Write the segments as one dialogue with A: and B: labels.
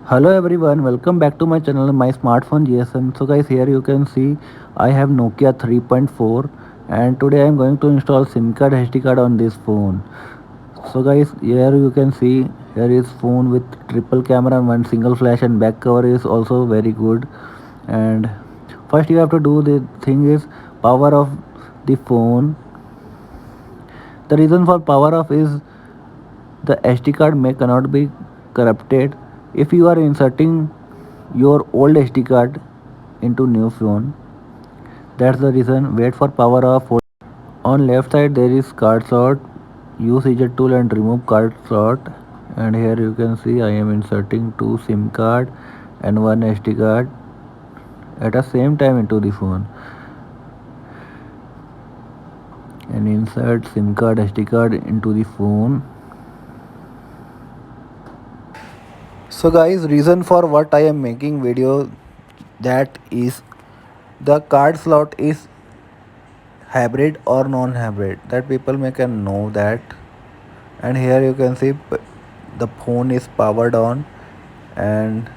A: Hello everyone, welcome back to my channel My Smartphone GSM. So guys, here you can see I have Nokia 3.4 and today I am going to install SIM card SD card on this phone. So guys, here you can see here is phone with triple camera and one single flash and back cover is also very good. And first you have to do the thing is power off the phone. The reason for power off is the SD card may cannot be corrupted if you are inserting your old SD card into new phone. That's the reason. Wait for power off. On left side there is card slot. Use eject tool and remove card slot. And here you can see I am inserting two SIM card and one SD card at the same time into the phone. And insert SIM card SD card into the phone. So guys, reason for what I am making video, that is the card slot is hybrid or non-hybrid, that people may can know that. And here you can see the phone is powered on, and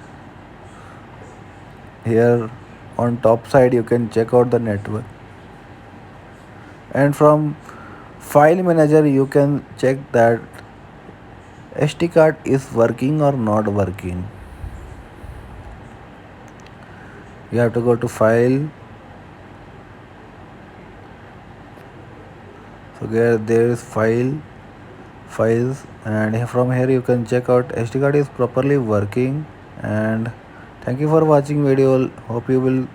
A: here on top side you can check out the network, and from file manager you can check that SD card is working or not working. You have to go to file. So there is files, and from here you can check out SD card is properly working. And thank you for watching video. Hope you will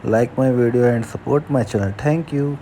A: like my video and support my channel. Thank you.